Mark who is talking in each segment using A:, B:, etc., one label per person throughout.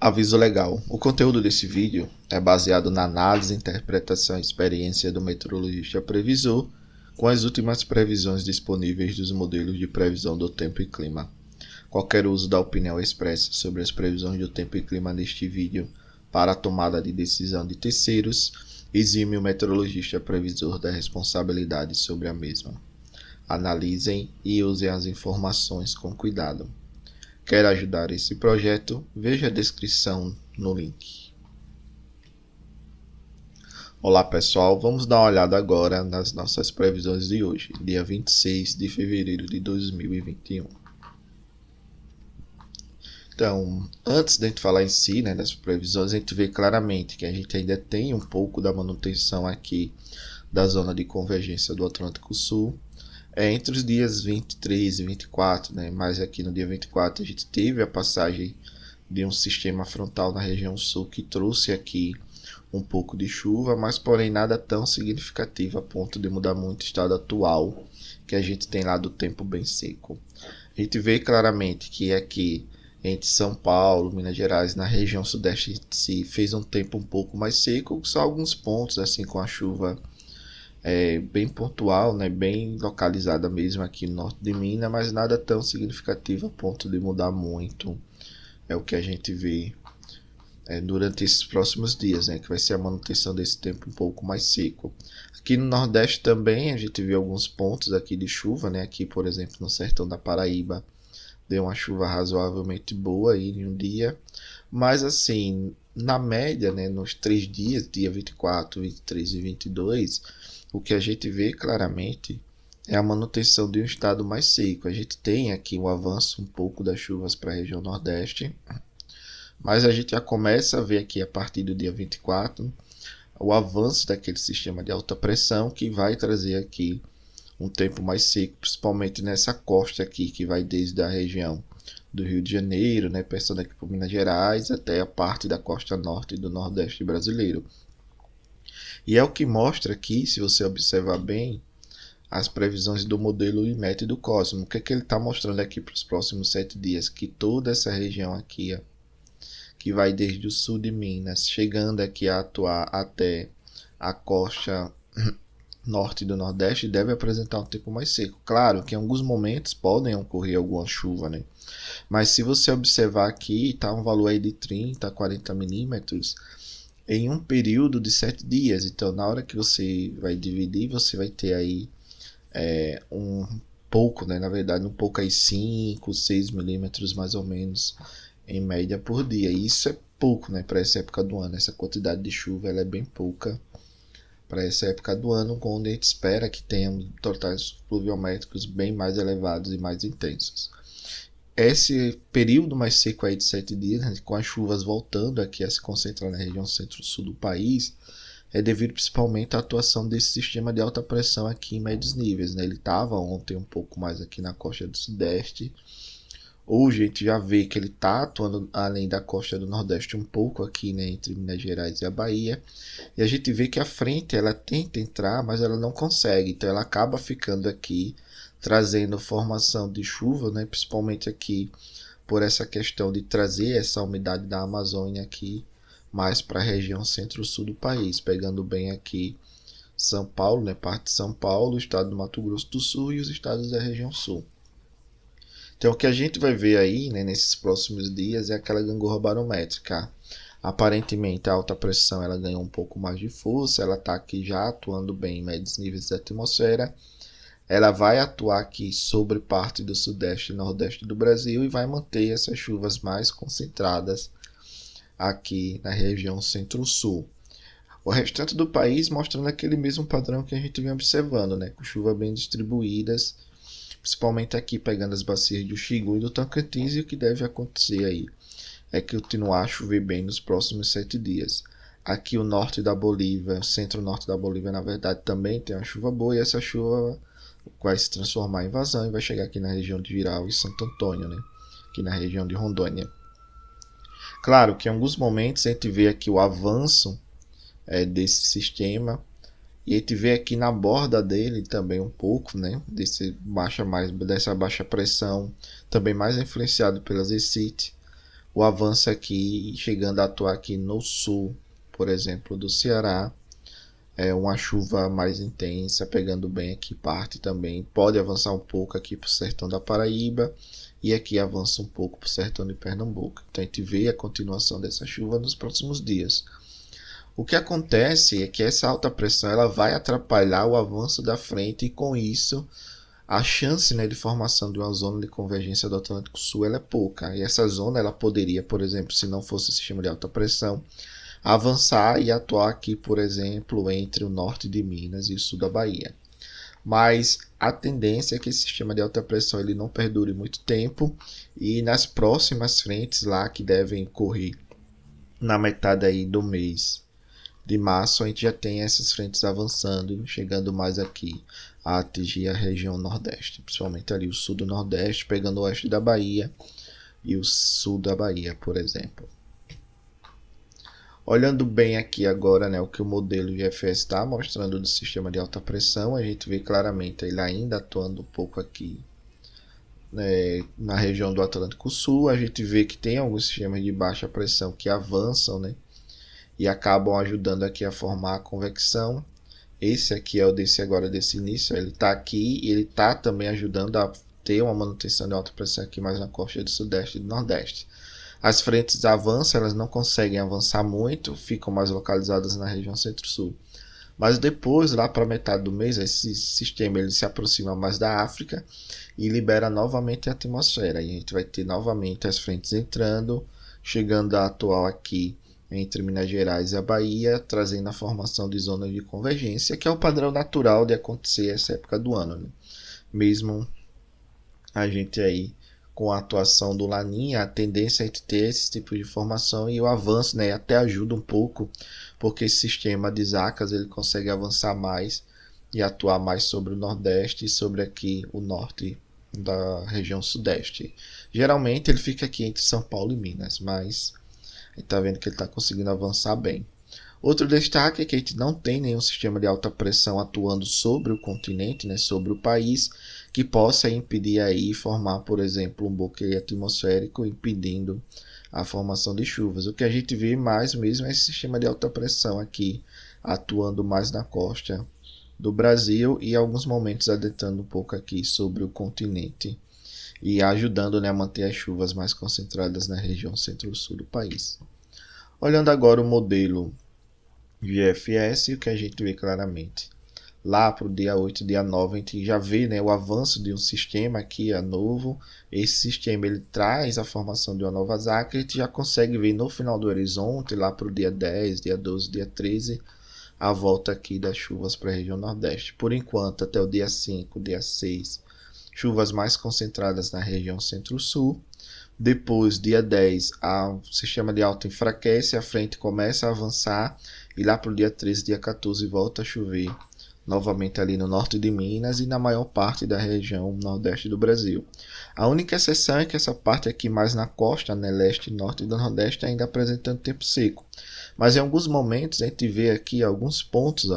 A: Aviso legal: o conteúdo desse vídeo é baseado na análise, interpretação e experiência do meteorologista previsor com as últimas previsões disponíveis dos modelos de previsão do tempo e clima. Qualquer uso da opinião expressa sobre as previsões do tempo e clima neste vídeo para a tomada de decisão de terceiros exime o meteorologista previsor da responsabilidade sobre a mesma. Analisem e usem as informações com cuidado. Quer ajudar esse projeto? Veja a descrição no link. Olá pessoal, vamos dar uma olhada agora nas nossas previsões de hoje, dia 26 de fevereiro de 2021. Então, antes de a gente falar em si, das previsões, a gente vê claramente que a gente ainda tem um pouco da manutenção aqui da zona de convergência do Atlântico Sul. Entre os dias 23 e 24, mas aqui no dia 24 a gente teve a passagem de um sistema frontal na região sul que trouxe aqui um pouco de chuva, mas porém nada tão significativo a ponto de mudar muito o estado atual que a gente tem lá do tempo bem seco. A gente vê claramente que aqui entre São Paulo, Minas Gerais, na região sudeste se fez um tempo um pouco mais seco, só alguns pontos assim com a chuva bem pontual, bem localizada mesmo aqui no norte de Minas, mas nada tão significativo a ponto de mudar muito. É o que a gente vê durante esses próximos dias, que vai ser a manutenção desse tempo um pouco mais seco. Aqui no Nordeste também a gente vê alguns pontos aqui de chuva, aqui por exemplo no sertão da Paraíba deu uma chuva razoavelmente boa aí em um dia, mas assim, na média, nos 3 dias, dia 24, 23 e 22, o que a gente vê claramente é a manutenção de um estado mais seco. A gente tem aqui um avanço um pouco das chuvas para a região Nordeste, mas a gente já começa a ver aqui a partir do dia 24 o avanço daquele sistema de alta pressão que vai trazer aqui um tempo mais seco, principalmente nessa costa aqui que vai desde a região do Rio de Janeiro, passando aqui por Minas Gerais até a parte da costa norte do Nordeste brasileiro. E é o que mostra aqui, se você observar bem, as previsões do modelo IMET do Cosmo. O que ele está mostrando aqui para os próximos 7 dias? Que toda essa região aqui, que vai desde o sul de Minas, chegando aqui a atuar até a costa norte do Nordeste, deve apresentar um tempo mais seco. Claro que em alguns momentos podem ocorrer alguma chuva, mas se você observar aqui, está um valor aí de 30 a 40 milímetros em um período de 7 dias. Então, na hora que você vai dividir, você vai ter aí um pouco, na verdade, um pouco aí 5, 6 milímetros mais ou menos em média por dia. E isso é pouco, para essa época do ano. Essa quantidade de chuva ela é bem pouca para essa época do ano, onde a gente espera que tenha totais pluviométricos bem mais elevados e mais intensos. Esse período mais seco aí de 7 dias, com as chuvas voltando aqui a se concentrar na região centro-sul do país, é devido principalmente à atuação desse sistema de alta pressão aqui em médios níveis. Ele estava ontem um pouco mais aqui na costa do Sudeste. Hoje a gente já vê que ele está atuando além da costa do Nordeste um pouco aqui, entre Minas Gerais e a Bahia. E a gente vê que a frente ela tenta entrar, mas ela não consegue. Então ela acaba ficando aqui, trazendo formação de chuva, principalmente aqui por essa questão de trazer essa umidade da Amazônia aqui mais para a região centro-sul do país, pegando bem aqui São Paulo, parte de São Paulo, o estado do Mato Grosso do Sul e os estados da região sul. Então o que a gente vai ver aí, nesses próximos dias é aquela gangorra barométrica. Aparentemente a alta pressão ela ganhou um pouco mais de força, ela está aqui já atuando bem em médios níveis da atmosfera. Ela vai atuar aqui sobre parte do sudeste e nordeste do Brasil e vai manter essas chuvas mais concentradas aqui na região centro-sul. O restante do país mostrando aquele mesmo padrão que a gente vem observando, com chuvas bem distribuídas, principalmente aqui pegando as bacias do Xingu e do Tocantins. E o que deve acontecer aí é que continuar a chover bem nos próximos 7 dias. Aqui o norte da Bolívia, o centro-norte da Bolívia, na verdade, também tem uma chuva boa, e essa chuva vai se transformar em vazão e vai chegar aqui na região de Viral e Santo Antônio, aqui na região de Rondônia. Claro que em alguns momentos a gente vê aqui o avanço desse sistema, e a gente vê aqui na borda dele também um pouco, dessa baixa pressão, também mais influenciado pelas ECIT, o avanço aqui, chegando a atuar aqui no sul, por exemplo, do Ceará, é uma chuva mais intensa, pegando bem aqui parte também. Pode avançar um pouco aqui para o sertão da Paraíba e aqui avança um pouco para o sertão de Pernambuco. Então a gente vê a continuação dessa chuva nos próximos dias. O que acontece é que essa alta pressão ela vai atrapalhar o avanço da frente e com isso a chance, né, de formação de uma zona de convergência do Atlântico Sul ela é pouca. E essa zona ela poderia, por exemplo, se não fosse sistema de alta pressão, avançar e atuar aqui, por exemplo, entre o norte de Minas e o sul da Bahia. Mas a tendência é que esse sistema de alta pressão ele não perdure muito tempo e nas próximas frentes lá que devem ocorrer na metade aí do mês de março, a gente já tem essas frentes avançando, chegando mais aqui a atingir a região nordeste, principalmente ali o sul do nordeste, pegando o oeste da Bahia e o sul da Bahia, por exemplo. Olhando bem aqui agora, né, o que o modelo GFS está mostrando do sistema de alta pressão, a gente vê claramente ele ainda atuando um pouco aqui, né, na região do Atlântico Sul. A gente vê que tem alguns sistemas de baixa pressão que avançam, né, e acabam ajudando aqui a formar a convecção. Esse aqui é o desse início, ele está aqui e ele está também ajudando a ter uma manutenção de alta pressão aqui mais na costa do sudeste e do nordeste. As frentes avançam, elas não conseguem avançar muito, ficam mais localizadas na região centro-sul. Mas depois, lá para metade do mês, esse sistema ele se aproxima mais da África e libera novamente a atmosfera. E a gente vai ter novamente as frentes entrando, chegando a atual aqui entre Minas Gerais e a Bahia, trazendo a formação de zonas de convergência, que é o padrão natural de acontecer essa época do ano, né? Mesmo a gente aí com a atuação do Laninha, a tendência é a gente ter esse tipo de formação e o avanço, né, até ajuda um pouco, porque esse sistema de Zacas ele consegue avançar mais e atuar mais sobre o Nordeste e sobre aqui o Norte da região Sudeste. Geralmente ele fica aqui entre São Paulo e Minas, mas a gente está vendo que ele está conseguindo avançar bem. Outro destaque é que a gente não tem nenhum sistema de alta pressão atuando sobre o continente, né, sobre o país, que possa impedir aí formar, por exemplo, um bloqueio atmosférico, impedindo a formação de chuvas. O que a gente vê mais mesmo é esse sistema de alta pressão aqui, atuando mais na costa do Brasil e em alguns momentos adentrando um pouco aqui sobre o continente e ajudando, né, a manter as chuvas mais concentradas na região centro-sul do país. Olhando agora o modelo GFS, o que a gente vê claramente lá para o dia 8, dia 9, a gente já vê, né, o avanço de um sistema aqui novo. Esse sistema ele traz a formação de uma nova zaca, a gente já consegue ver no final do horizonte, lá para o dia 10, dia 12, dia 13, a volta aqui das chuvas para a região nordeste. Por enquanto, até o dia 5, dia 6, chuvas mais concentradas na região centro-sul. Depois, dia 10, o sistema de alta enfraquece, a frente começa a avançar e lá para o dia 13, dia 14, volta a chover novamente ali no norte de Minas e na maior parte da região nordeste do Brasil. A única exceção é que essa parte aqui mais na costa, né, leste e norte do nordeste, ainda apresentando tempo seco. Mas em alguns momentos a gente vê aqui alguns pontos,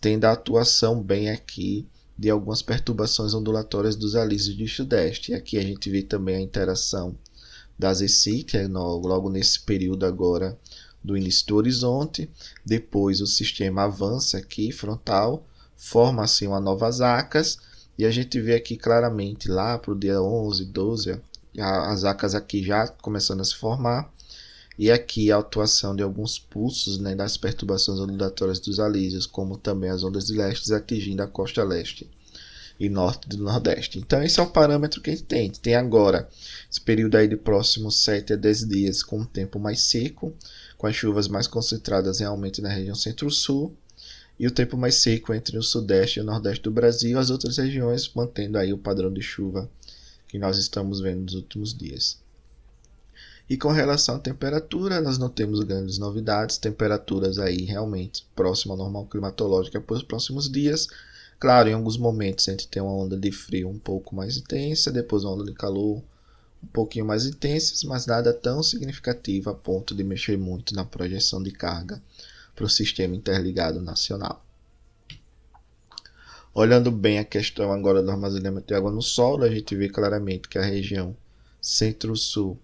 A: tendo a atuação bem aqui de algumas perturbações ondulatórias dos alísios do sudeste. E aqui a gente vê também a interação das ECI, que é logo nesse período agora do início do horizonte. Depois o sistema avança aqui, frontal, forma assim uma nova zacas, e a gente vê aqui claramente lá para o dia 11, 12, as zacas aqui já começando a se formar, e aqui a atuação de alguns pulsos, né, das perturbações ondulatórias dos alísios, como também as ondas de leste atingindo a costa leste e norte do nordeste. Então esse é o parâmetro que a gente tem. A gente tem agora esse período aí de próximos 7 a 10 dias com um tempo mais seco, com as chuvas mais concentradas realmente na região centro-sul, e o tempo mais seco entre o sudeste e o nordeste do Brasil, as outras regiões mantendo aí o padrão de chuva que nós estamos vendo nos últimos dias. E com relação à temperatura, nós não temos grandes novidades, temperaturas aí realmente próximas ao normal climatológica para os próximos dias. Claro, em alguns momentos a gente tem uma onda de frio um pouco mais intensa, depois uma onda de calor um pouquinho mais intensas, mas nada tão significativo a ponto de mexer muito na projeção de carga para o sistema interligado nacional. Olhando bem a questão agora do armazenamento de água no solo, a gente vê claramente que a região centro-sul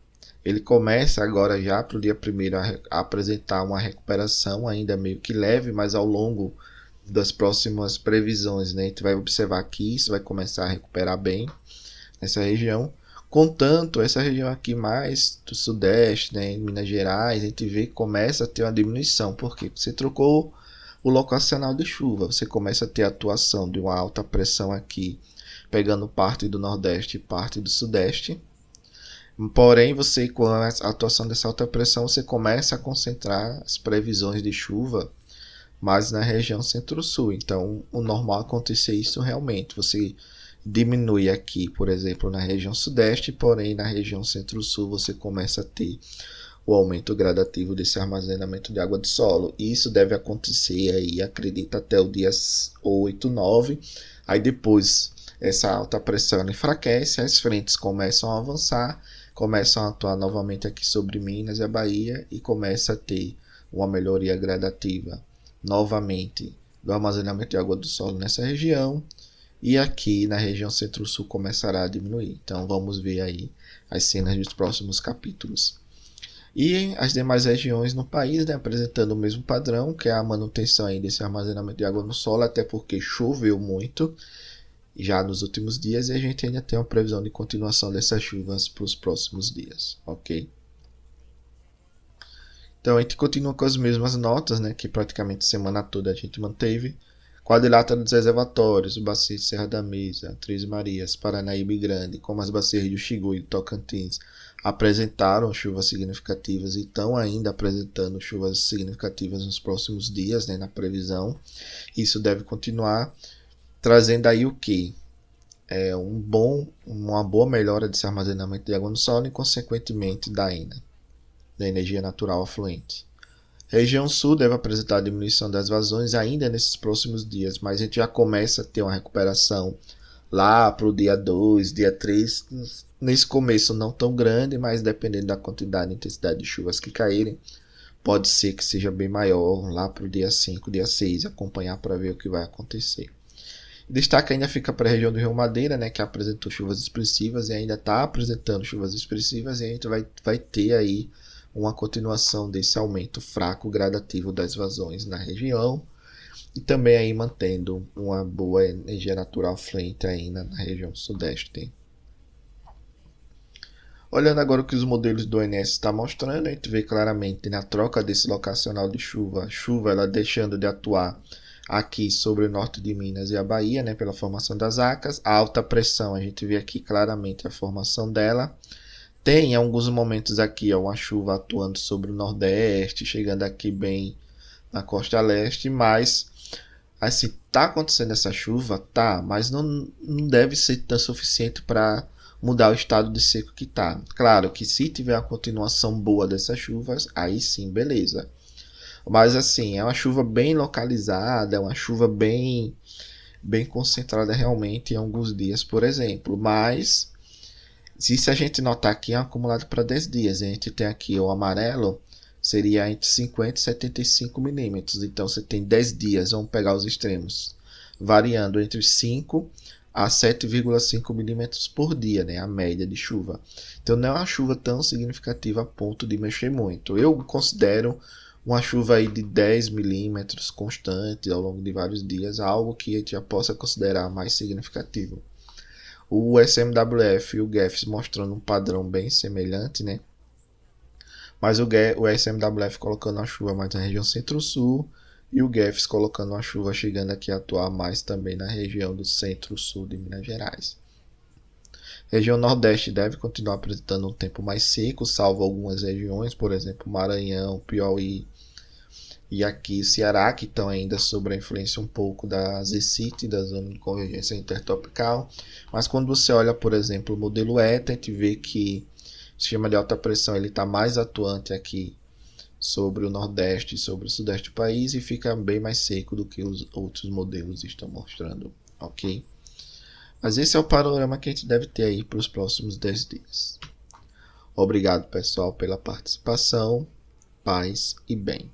A: ele começa agora já para o dia 1º a apresentar uma recuperação ainda meio que leve, mas ao longo das próximas previsões, né, a gente vai observar que isso vai começar a recuperar bem nessa região. Contanto, essa região aqui mais do sudeste, né, em Minas Gerais, a gente vê que começa a ter uma diminuição. Por quê? Você trocou o locacional de chuva, você começa a ter a atuação de uma alta pressão aqui, pegando parte do nordeste e parte do sudeste. Porém, você, com a atuação dessa alta pressão, você começa a concentrar as previsões de chuva mais na região centro-sul. Então, o normal é acontecer isso realmente. Você diminui aqui, por exemplo, na região sudeste, porém na região centro-sul você começa a ter o aumento gradativo desse armazenamento de água de solo. E isso deve acontecer aí, acredita, até o dia 8, 9. Aí depois essa alta pressão enfraquece, as frentes começam a avançar, começam a atuar novamente aqui sobre Minas e a Bahia e começa a ter uma melhoria gradativa novamente do armazenamento de água do solo nessa região. E aqui na região centro-sul começará a diminuir. Então vamos ver aí as cenas dos próximos capítulos. E as demais regiões no país, né, apresentando o mesmo padrão, que é a manutenção aí desse armazenamento de água no solo, até porque choveu muito já nos últimos dias e a gente ainda tem uma previsão de continuação dessas chuvas para os próximos dias, ok? Então a gente continua com as mesmas notas, né, que praticamente a semana toda a gente manteve. Quadrilátero dos reservatórios, o bacia de Serra da Mesa, Três Marias, Paranaíba Grande, como as bacias do Xingu e do Tocantins, apresentaram chuvas significativas e estão ainda apresentando chuvas significativas nos próximos dias, né, na previsão. Isso deve continuar trazendo aí o que? Uma boa melhora desse armazenamento de água no solo e, consequentemente, da ENA, da energia natural afluente. Região Sul deve apresentar diminuição das vazões ainda nesses próximos dias, mas a gente já começa a ter uma recuperação lá para o dia 2, dia 3, nesse começo não tão grande, mas dependendo da quantidade e intensidade de chuvas que caírem, pode ser que seja bem maior lá para o dia 5, dia 6, acompanhar para ver o que vai acontecer. Destaque ainda fica para a região do Rio Madeira, né, que apresentou chuvas expressivas e ainda está apresentando chuvas expressivas, e a gente vai ter aí uma continuação desse aumento fraco gradativo das vazões na região e também aí mantendo uma boa energia natural fluente aí na região sudeste. Olhando agora o que os modelos do ONS estão mostrando, a gente vê claramente na troca desse locacional de chuva, a chuva ela deixando de atuar aqui sobre o norte de Minas e a Bahia, né, pela formação das ACAS. A alta pressão, a gente vê aqui claramente a formação dela. Tem alguns momentos aqui uma chuva atuando sobre o nordeste, chegando aqui bem na costa leste, mas assim, tá acontecendo essa chuva, tá, mas não deve ser tão suficiente para mudar o estado de seco que tá. Claro que se tiver a continuação boa dessas chuvas, aí sim, beleza. Mas assim, é uma chuva bem localizada, é uma chuva bem concentrada realmente em alguns dias, por exemplo, mas se a gente notar aqui, é um acumulado para 10 dias. A gente tem aqui o amarelo, seria entre 50 e 75 milímetros. Então você tem 10 dias, vamos pegar os extremos, variando entre 5 a 7,5 milímetros por dia, né, a média de chuva. Então não é uma chuva tão significativa a ponto de mexer muito. Eu considero uma chuva aí de 10 milímetros constante ao longo de vários dias, algo que a gente já possa considerar mais significativo. O SMWF e o GEFS mostrando um padrão bem semelhante, né? Mas o SMWF colocando a chuva mais na região centro-sul e o GEFS colocando a chuva chegando aqui a atuar mais também na região do centro-sul de Minas Gerais. A região nordeste deve continuar apresentando um tempo mais seco, salvo algumas regiões, por exemplo, Maranhão, Piauí e aqui Ceará, que estão ainda sob a influência um pouco da ZCIT, da Zona de Convergência Intertropical. Mas quando você olha, por exemplo, o modelo ETA, a gente vê que o sistema de alta pressão está mais atuante aqui sobre o nordeste e sobre o sudeste do país e fica bem mais seco do que os outros modelos estão mostrando, ok? Mas esse é o panorama que a gente deve ter aí para os próximos 10 dias. Obrigado, pessoal, pela participação. Paz e bem.